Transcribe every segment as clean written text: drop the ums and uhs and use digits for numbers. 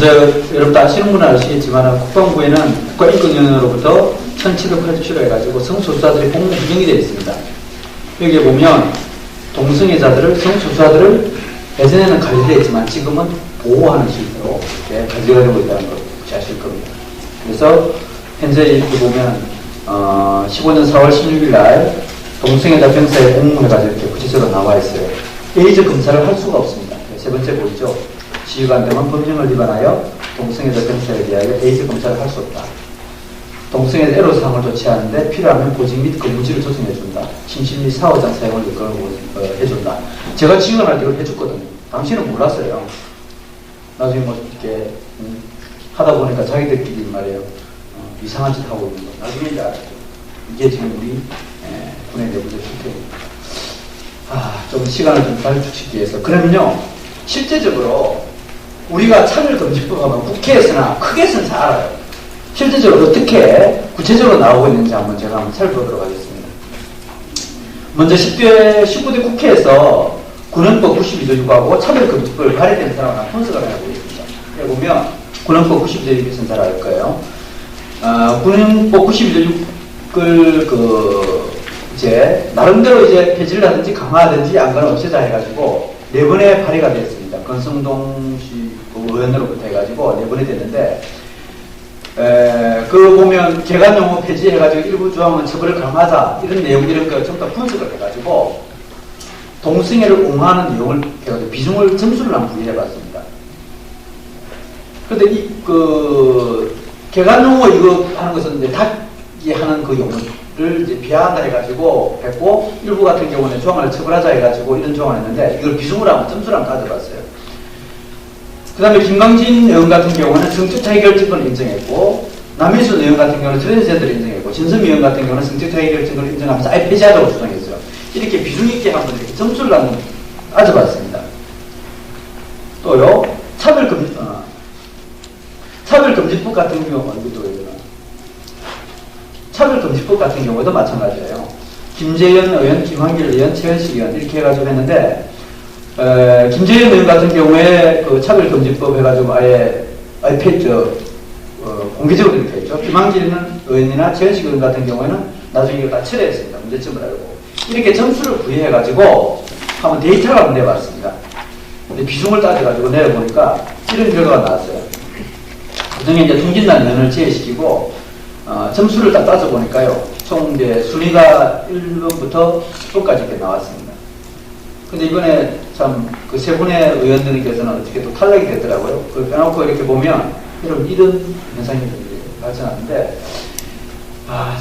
여러분도 아시는 분은 아시겠지만 국방부에는 국가인권위원회로부터 1787호 해가지고 성소수자들이 공무 규정이 되어 있습니다. 여기에 보면 동성애자들을, 성소수자들을 예전에는 관리를 했지만 지금은 보호하는 식으로 관리가 되고 있다는 걸 혹시 아실 겁니다. 그래서 현재 이렇게 보면 15년 4월 16일 날 동성애자 병사의 공문해가지고 이렇게 구체적으로 나와 있어요. 에이즈 검사를 할 수가 없습니다. 세 번째 보이죠? 지휘관 등은 법령을 위반하여 동성애자 병사에 대하여 에이즈 검사를 할 수 없다. 동성애자 애로사항을 조치하는데 필요하면 보직 및 근무지를 조정해준다. 심신 및 사후장 사용을 해준다. 제가 지원할 때 이걸 해줬거든요. 당시는 몰랐어요. 나중에 뭐 이렇게 하다 보니까 자기들끼리 말이에요. 이상한 짓 하고 있는 거. 나중에 이제 알았죠. 이게 지금 우리 군의 내부적 실태입니다. 좀 시간을 좀 단축시키기 위해서. 그러면요, 실제적으로 우리가 차별금지법 하면 국회에서나 크게서는 잘 알아요. 실제적으로 어떻게 구체적으로 나오고 있는지 제가 한번 살펴보도록 하겠습니다. 먼저 19대 국회에서 군헌법 92조 6하고 차별금지법을 발의된 사람은 혼수가 나오고 있습니다. 여기 보면 군헌법 92조 6에서는 잘 알 거예요. 군헌법 92조 6을 이제 나름대로 이제 폐지를 하든지 강화하든지 안건을 없애자 해가지고 4번에 발의가 됐습니다. 권성동 씨 의원으로부터 해가지고 4번이 됐는데, 그거 보면 개간용어 폐지해가지고 일부 조항은 처벌을 강화하자 이런 내용 이런 거 전부 다 분석을 해가지고 동성애를 옹호하는 내용을 해가지고 비중을 점수를 한번 부여해봤습니다. 그런데 개간용어 이거 하는 것은 이제 닫기 하는 그 용어를 이제 비하한다 해가지고 했고, 일부 같은 경우는 조항을 처벌하자 해가지고 이런 조항을 했는데 이걸 비중으로 한번 점수를 한번 가져봤어요. 그 다음에 김광진 의원 같은 경우는 성적차 해결 증거를 인정했고, 남인순 의원 같은 경우는 트랜스젠더를 인정했고, 진선미 의원 같은 경우는 성적차 해결 증거를 인정하면서 아예 폐지하자고 주장했어요. 이렇게 비중 있게 한번 이렇게 점수를 한번 따져봤습니다. 또요, 차별금지법 같은 경우는 차별금지법 같은 경우도 마찬가지예요. 김재현 의원, 김한길 의원, 최현식 의원 이렇게 해가지고 했는데, 김재현 의원 같은 경우에 그 차별금지법 해가지고 아예 공개적으로 이렇게 했죠. 김한길 의원이나 최현식 의원 같은 경우에는 나중에 이거 다 철회했습니다. 문제점을 알고. 이렇게 점수를 부여해가지고 한번 데이터를 한번 내봤습니다. 근데 비중을 따져가지고 내려보니까 이런 결과가 나왔어요. 그중에 이제 통진단 면을 제외시키고, 점수를 딱 따져보니까요. 총 이제 순위가 1번부터 10번까지 이렇게 나왔습니다. 근데 이번에 참 그 세 분의 의원들께서는 어떻게 또 탈락이 됐더라고요. 그걸 빼놓고 이렇게 보면 이런 현상이 발생하는데,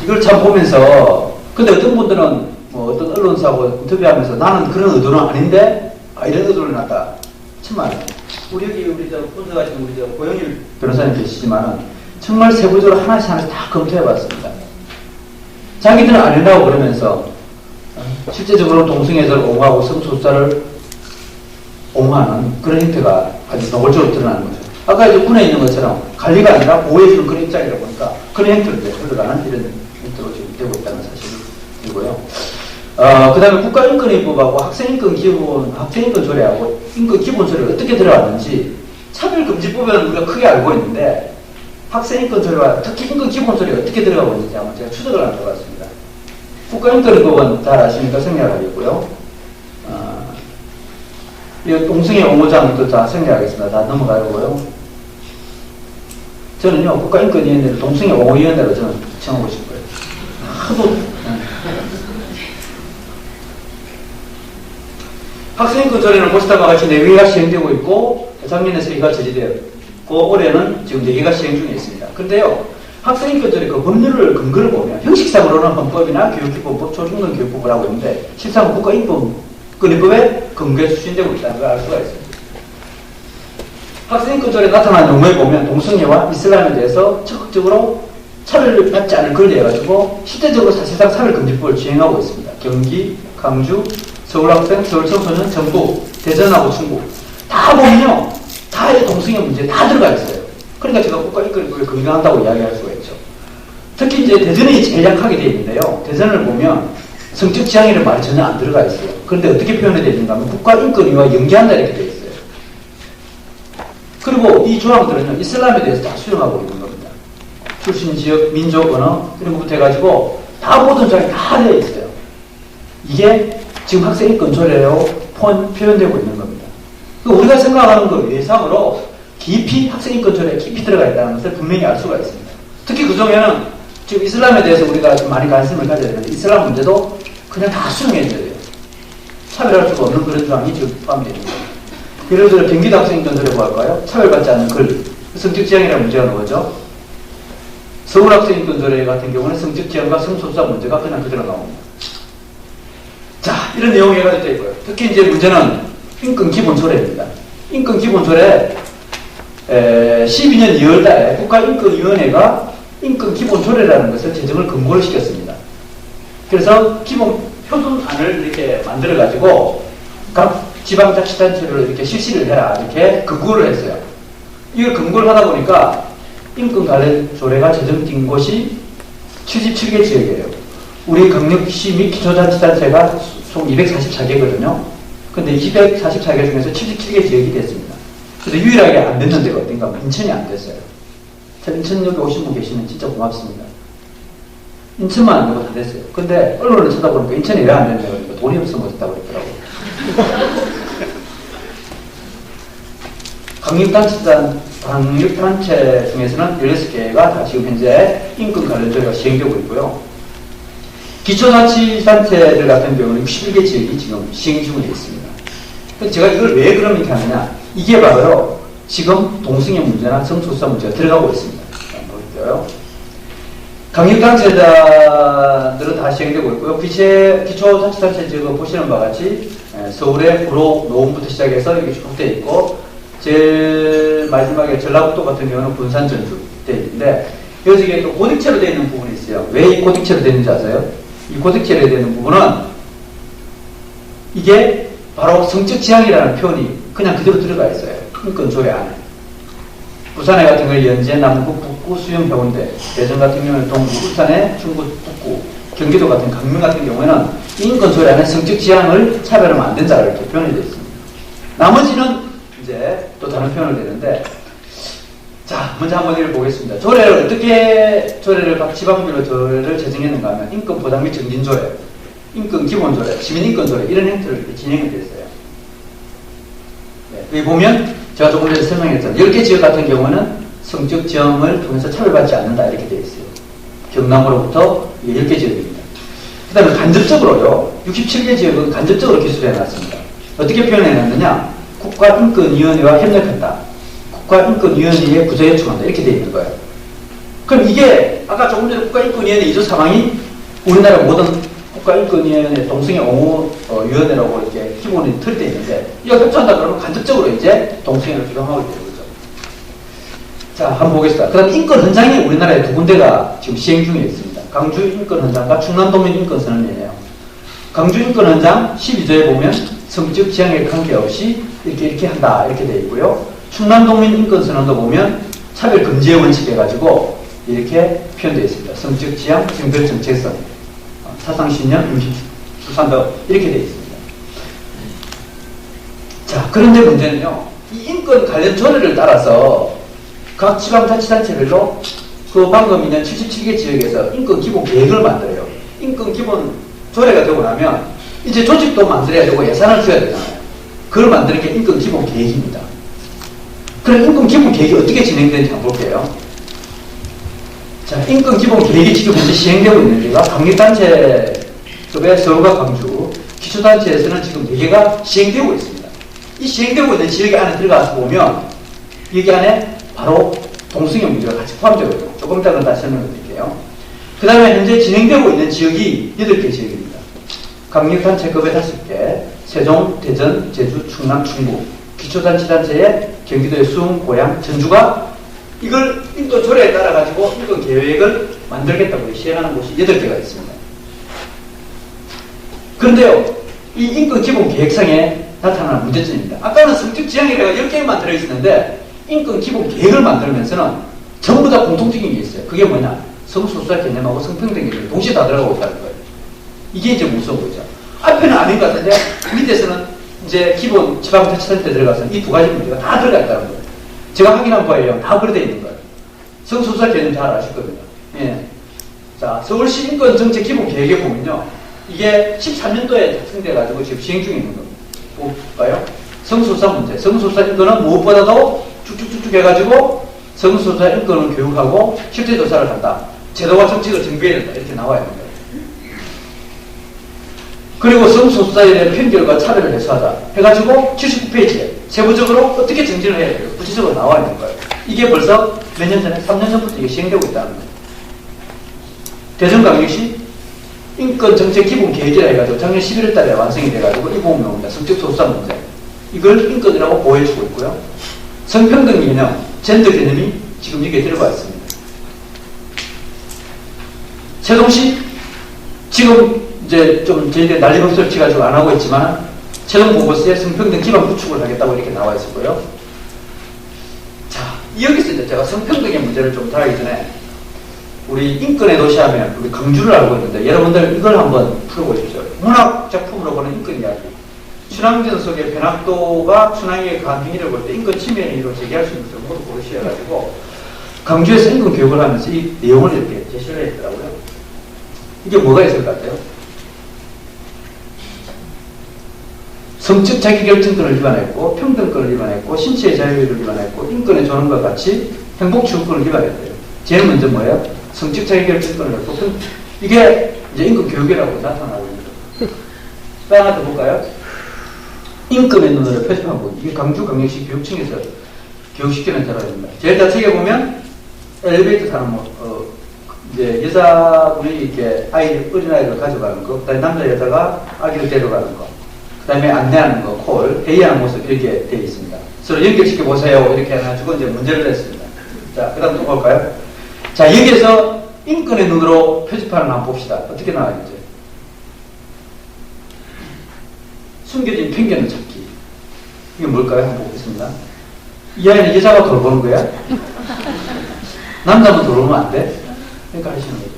이걸 참 보면서, 근데 어떤 분들은 뭐 어떤 언론사하고 인터뷰하면서 나는 그런 의도는 아닌데, 이런 의도를 놨다. 정말 우리 분석하시는 우리 고영일 변호사님 계시지만은 정말 세부적으로 하나씩 다 검토해봤습니다. 자기들은 아니라고 그러면서 실제적으로 동성애자를 옹호하고 성소수자를 옹호하는 그런 형태가 아주 노골적으로 드러나는 거죠. 아까 이제 군에 있는 것처럼 관리가 아니라 보호해주는 그런 입장이다 보니까 그런 형태로 흘러가는 이런 형태로 지금 되고 있다는 사실이고요. 그 다음에 국가인권위법하고 학생인권 조례하고 인권기본조례가 어떻게 들어왔는지 차별금지법에는 우리가 크게 알고 있는데 학생인권 조례와 특히 인권기본조례가 어떻게 들어가고 있는지 한번 제가 추적을 한번 해봤습니다. 국가인권위법은 잘 아시니까 생략하겠고요. 이 동성애 옹호장도 다 생략하겠습니다. 다 넘어가고요. 저는요, 국가인권위원회를 동성애 옹호위원회로 저는 정하고 싶어요. 하도 학생인권 조례는 보시다가 같이 4개가 시행되고 있고, 작년에 3개가 저지되었고, 올해는 지금 4개가 시행 중에 있습니다. 근데요, 학생인권 조례 그 법률을 근거를 보면, 형식상으로는 헌법이나 교육기본법, 초중등교육법을 하고 있는데, 실상 국가인권위법에 근거에 수신되고 있다는 걸 알 수가 있습니다. 학생인권 조례에 나타난 용어에 보면, 동성애와 이슬람에 대해서 적극적으로 차별을 받지 않을 권리해가지고, 실제적으로 사실상 차별금지법을 시행하고 있습니다. 경기, 강주, 서울학생, 서울청소년, 전북, 대전하고 충북 다 보면요, 다 동성애 문제 다 들어가 있어요. 그러니까 제가 국가인권위법에 근거한다고 이야기할 수가 있죠. 특히 이제 대전이 제일 약하게 되어 있는데요. 대전을 보면 성적 지향이라는 말이 전혀 안 들어가 있어요. 그런데 어떻게 표현이 되어 있는가 하면 국가인권위와 연계한다 이렇게 되어 있어요. 그리고 그리고 이 조항들은요, 이슬람에 대해서 다 수용하고 있는 겁니다. 출신 지역, 민족, 언어, 이런 것부터 해가지고 다 모든 조항이 다 되어 있어요. 이게 지금 학생 인권 조례로 표현되고 있는 겁니다. 우리가 생각하는 그 외상으로 깊이 학생 인권 조례에 깊이 들어가 있다는 것을 분명히 알 수가 있습니다. 특히 그 중에는 지금 이슬람에 대해서 우리가 좀 많이 관심을 가져야 되는데 이슬람 문제도 그냥 다 수용해야 돼요. 차별할 수가 없는 그런 조항이 지금 포함되어 있는 거예요. 예를 들어 경기도 학생 인권 조례 뭐 할까요? 차별받지 않는 글, 성적 지향이라는 문제가 나오죠. 서울 학생 인권 조례 같은 경우는 성적 지향과 성소수자 문제가 그냥 그대로 나옵니다. 자, 이런 내용이 해가지고 있고요. 특히 이제 문제는 인권기본조례입니다. 인권기본조례 12년 2월달에 국가인권위원회가 인권기본조례라는 것을 제정을 근거로 시켰습니다. 그래서 기본 표준안을 이렇게 만들어가지고 각 지방자치단체로 이렇게 실시를 해라 이렇게 근거를 했어요. 이걸 근거를 하다 보니까 인권 관련 조례가 제정된 곳이 77개 지역이에요. 우리 강력시 및 기초자치단체가 총 244개거든요. 근데 244개 중에서 77개 지역이 됐습니다. 근데 유일하게 안 됐는 데가 어딘가 하면 인천이 안 됐어요. 인천 여기 오신 분 계시면 진짜 고맙습니다. 인천만 안 되고 다 됐어요. 근데 언론을 쳐다보니까 인천이 왜 안 됐냐고 그러니까 돈이 없어서 못했다고 그랬더라고요. 강력단체 중에서는 16개가 다 지금 현재 인권 관련 조례가 시행되고 있고요. 기초자치단체들 같은 경우는 61개 지역이 지금 시행 중에 있습니다. 제가 이걸 왜 그럼 이렇게 하느냐. 이게 바로 지금 동성애 문제나 성소수자 문제가 들어가고 있습니다. 한번 볼게요. 강력단체들은 다 시행되고 있고요. 기초자치단체 지금 보시는 바와 같이 서울의 구로, 노원부터 시작해서 이렇게 쭉 되어 있고 제일 마지막에 전라북도 같은 경우는 군산, 전주 되어 있는데 여기에 또 고딕체로 되어 있는 부분이 있어요. 왜 이 고딕체로 되어 있는지 아세요? 이 고딕체로 되어 있는 부분은 이게 바로 성적 지향이라는 표현이 그냥 그대로 들어가 있어요. 인권조례 안에. 부산에 같은 경우는 연제, 남구, 북구, 수영, 해운대, 대전 같은 경우는 동구, 울산에 중구, 북구, 경기도 같은 강릉 같은 경우에는 인권조례 안에 성적 지향을 차별하면 안 된다 이렇게 표현이 되어 있습니다. 나머지는 이제 또 다른 표현을 되는데 자, 먼저 한번 읽어보겠습니다. 조례를 어떻게 각 지방별로 조례를 제정했는가 하면 인권보장 및 정진조례, 인권기본조례, 시민인권조례 이런 형태로 진행이 됐어요. 네, 여기 보면 제가 조금 전에 설명했던 10개 지역 같은 경우는 성적 지형을 통해서 차별받지 않는다 이렇게 되어 있어요. 경남으로부터 10개 지역입니다. 그 다음에 간접적으로요. 67개 지역은 간접적으로 기술해 놨습니다. 어떻게 표현해 놨느냐. 국가인권위원회와 협력한다. 국가인권위원회에 구조 요청한다. 이렇게 되어 있는 거예요. 그럼 이게 아까 조금 전에 국가인권위원회 2조 3항이 우리나라 모든 국가인권위원회 동성애 옹호위원회라고 이렇게 기본이 틀이 되어 있는데 이거 협조한다 그러면 간접적으로 이제 동성애를 규정하고 있는 거죠. 자, 한번 보겠습니다. 그 다음 인권 헌장이 우리나라에 두 군데가 지금 시행 중에 있습니다. 강주 인권 헌장과 충남도민 인권 선언이에요. 강주 인권 헌장 12조에 보면 성적 지향에 관계없이 이렇게 한다 이렇게 되어 있고요. 충남도민 인권 선언도 보면 차별 금지의 원칙 해가지고 이렇게 표현되어 있습니다. 성적 지향, 성별 정체성, 사상신념, 임신출산도 이렇게 되어 있습니다. 자, 그런데 문제는요. 이 인권 관련 조례를 따라서 각 지방자치단체별로 그 방금 있는 77개 지역에서 인권 기본 계획을 만들어요. 인권 기본 조례가 되고 나면 이제 조직도 만들어야 되고 예산을 줘야 되잖아요. 그걸 만드는 게 인권 기본 계획입니다. 그럼 인권 기본 계획이 어떻게 진행되는지 한번 볼게요. 자, 인권 기본 계획이 지금 현재 시행되고 있는 데가 강력단체급의 서울과 광주, 기초단체에서는 지금 4개가 시행되고 있습니다. 이 시행되고 있는 지역에 안에 들어가서 보면 여기 안에 바로 동성애 문제가 같이 포함되거든요. 조금 이따 다시 설명을 드릴게요. 그 다음에 현재 진행되고 있는 지역이 8개 지역입니다. 강력단체급의 5개, 세종, 대전, 제주, 충남, 충북, 기초단체단체의 경기도의 수원, 고양, 전주가 이걸 인권 조례에 따라가지고 인권 계획을 만들겠다고 시행하는 곳이 8개가 있습니다. 그런데요, 이 인권 기본 계획상에 나타나는 문제점입니다. 아까는 성적 지향이라가 10개만 들어있었는데 인권 기본 계획을 만들면서는 전부 다 공통적인 게 있어요. 그게 뭐냐? 성소수자 개념하고 성평등 개념이 동시에 다 들어가고 있다는 거예요. 이게 이제 무서운 거죠. 앞에는 아닌 것 같은데 밑에서는 이제 기본 지방자치단체 들어가서 이 두 가지 문제가 다 들어가 있다는 거예요. 제가 확인한 바에요. 다 그래 돼 있는 거예요. 성소수자 개념 잘 아실 겁니다. 예. 자, 서울시 인권정책 기본 계획에 보면요. 이게 13년도에 작성돼가지고 지금 시행 중에 있는 겁니다. 볼까요? 성소수자 문제. 성소수자 인권은 무엇보다도 쭉쭉쭉쭉 해가지고 성소수자 인권을 교육하고 실태 조사를 한다. 제도와 정책을 정비해야 된다. 이렇게 나와 있는 거예요. 그리고 성소수자에 대한 편견과 차별을 해소하자. 해가지고 79페이지에 세부적으로 어떻게 정진을 해야 돼요. 구체적으로 나와 있는 거예요. 이게 벌써 몇 년 전에? 3년 전부터 이게 시행되고 있다는 거예요. 대전광역시 인권정책 기본 계획이라 해가지고 작년 11월 달에 완성이 돼가지고 이 부분 나옵니다. 성적 소수자 문제. 이걸 인권이라고 보호해주고 있고요. 성평등 개념, 젠더 개념이 지금 여기에 들어가 있습니다. 세종시 지금 이제 좀 저희들이 난리법설 치가지고 안 하고 있지만 최종 보고서에 성평등 기반 구축을 하겠다고 이렇게 나와 있었고요. 자, 여기서 이제 제가 성평등의 문제를 좀 다루기 전에 우리 인권의 도시 하면 우리 강주를 알고 있는데 여러분들 이걸 한번 풀어보십시오. 문학 작품으로 보는 인권 이야기. 춘향전 속의 변학도가 춘향의 간 행위를 볼 때 인권 침해의 행위로 제기할 수 있는 것을 모두 고르시해가지고 강주에서 인권 교육을 하면서 이 내용을 이렇게 제시를 했더라고요. 이게 뭐가 있을 것 같아요? 성적 자기결정권을 위반했고 평등권을 위반했고 신체의 자유를 위반했고 인권의 존엄과 같이 행복추구권을 위반했대요. 제일 먼저 뭐예요? 성적 자기결정권을 했고 이게 이제 인권 교육이라고 나타나고 있는 거예요. 또 하나 더 볼까요? 인권의 눈으로 표집하고 이게 강주광역시 교육청에서 교육시키는 자료입니다. 제일 좌측에 보면 엘리베이터 타는 이제 여자분이 이렇게 어린아이를 가져가는 거, 그 다음에 남자 여자가 아기를 데려가는 거, 그 다음에 안내하는 거, 콜, 회의하는 모습 이렇게 되어 있습니다. 서로 연결시켜 보세요. 이렇게 해가지고 이제 문제를 냈습니다. 자, 그 다음 또 볼까요? 자, 여기에서 인권의 눈으로 표집하는 거 한번 봅시다. 어떻게 나와있죠? 숨겨진 편견을 찾기. 이게 뭘까요? 한번 보겠습니다. 이 아이는 여자가 돌보는 거야? 남자만 돌보면 안 돼? 그러니까 하시는 거죠.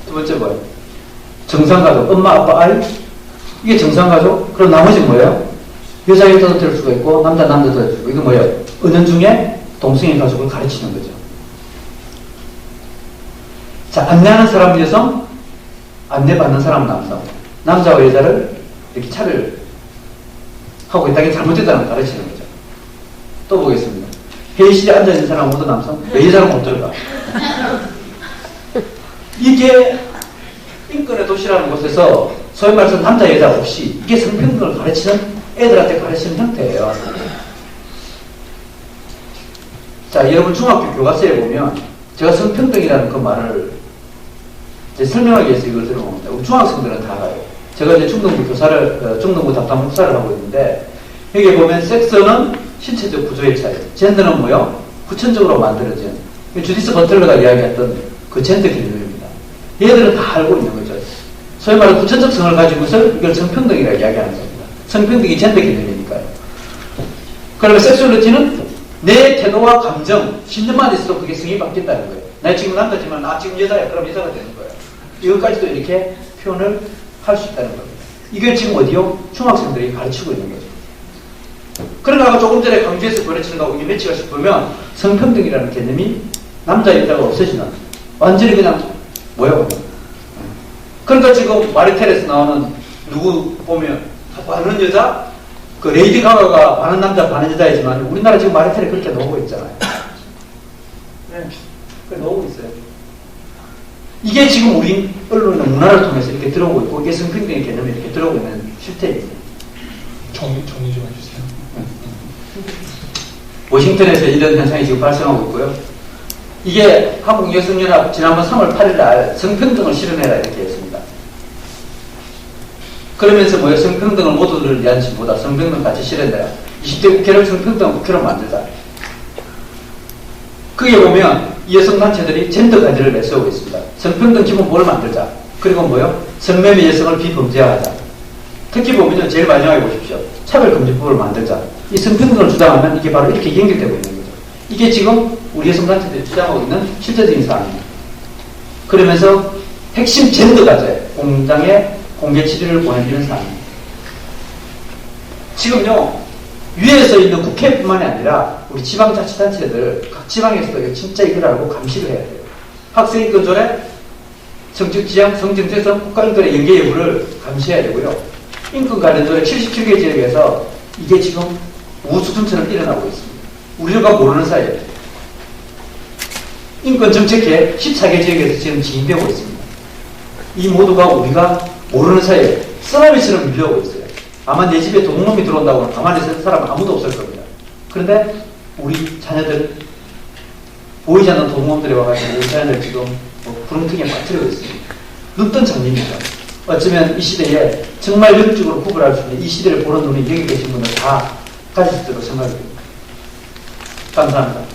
두 번째 뭐예요? 정상가족, 엄마, 아빠, 아이? 이게 정상가족? 그럼 나머지 뭐예요? 여자 여자도 될 수가 있고 남자 남자도 될 수가 있고 이거 뭐예요? 은연중에 동성애 가족을 가르치는 거죠. 자, 안내하는 사람은 여성, 안내받는 사람은 남성. 남자와 여자를 이렇게 차를 하고 있다는 게 잘못됐다는 걸 가르치는 거죠. 또 보겠습니다. 회의실에 앉아있는 사람은 모두 남성, 왜 여자는 못 들어가? 이게 인권의 도시라는 곳에서 소위 말해서 남자 여자 없이 이게 성평등을 가르치는 애들한테 가르치는 형태예요. 자, 여러분 중학교 교과서에 보면 제가 성평등이라는 그 말을 이제 설명하기 위해서 이걸 들어봅니다. 우리 중학생들은 다 알아요. 제가 이제 중등부 답당 목사를 하고 있는데 여기 보면 섹스는 신체적 구조의 차이, 젠더는 뭐요? 후천적으로 만들어진 주디스 버틀러가 이야기했던 그 젠더 개념입니다. 얘들은 다 알고 있는 거죠. 소위 말해 후천적 성을 가지고서 이걸 성평등이라고 이야기하는 겁니다. 성평등이 젠더 개념이니까요. 그러면 섹슈얼리티는 내 태도와 감정, 신념만 있어도 그게 성이 바뀐다는 거예요. 나 지금 남자지만 나 지금 여자야. 그럼 여자가 되는 거예요. 이것까지도 이렇게 표현을 할 수 있다는 겁니다. 이게 지금 어디요? 중학생들이 가르치고 있는 거죠. 그러다가 조금 전에 강주에서 가르치는 거하고 이게 매치가 보면 성평등이라는 개념이 남자 여자가 없어지는 완전히 그냥 뭐야. 그러니까 지금 마리텔에서 나오는 누구 보면 반은 여자, 그 레이디 가가가 반은 남자 반은 여자이지만 우리나라 지금 마리텔에 그렇게 나오고 있잖아요. 네, 그렇게 나오고 있어요. 이게 지금 우리 언론의 문화를 통해서 이렇게 들어오고 있고 이게 성평등의 개념이 이렇게 들어오고 있는 실태입니다. 정리 좀 해주세요. 워싱턴에서 이런 현상이 지금 발생하고 있고요. 이게 한국여성연합 지난번 3월 8일 날 성평등을 실현해라 이렇게 했습니다. 그러면서 뭐예요? 성평등을 모두를 위한 것보다 성평등 같이 실현해라. 20대 국회를 성평등 국회로 만들자. 거기에 보면 이 여성단체들이 젠더 가지를 내세우고 있습니다. 성평등 기본법을 만들자. 그리고 뭐요? 성매매 여성을 비범죄화하자. 특히 보면요. 제일 마지막에 보십시오. 차별금지법을 만들자. 이 성평등을 주장하면 이게 바로 이렇게 연결되고 있는 거죠. 이게 지금 우리 여성단체들이 주장하고 있는 실제적인 사항입니다. 그러면서 핵심 젠더 가제 공장에 공개 질의를 보내드리는 사항입니다. 지금요. 위에서 있는 국회뿐만이 아니라 우리 지방자치단체들, 각 지방에서도 진짜 이걸 알고 감시를 해야 돼요. 학생인권조례, 성적지향, 성정체성, 국가인권의 연계 여부를 감시해야 되고요. 인권 관련조례 77개 지역에서 이게 지금 우수순처럼 일어나고 있습니다. 우리가 모르는 사이에 인권정책계 14개 지역에서 지금 진행되고 있습니다. 이 모두가 우리가 모르는 사이에 쓰나미처럼 밀려오고 있어요. 아마 내 집에 도둑놈이 들어온다고 가만히 있는 사람은 아무도 없을 겁니다. 그런데 우리 자녀들, 보이지 않는 도둑놈들이 와가지고 우리 자녀들 지금 구렁텅이에 빠뜨리고 있습니다. 눈뜬 장면입니다. 어쩌면 이 시대에 정말 영적으로 구별할 수 있는 이 시대를 보는 눈이 여기 계신 분들 다 가지실 줄로 생각이 됩니다. 감사합니다.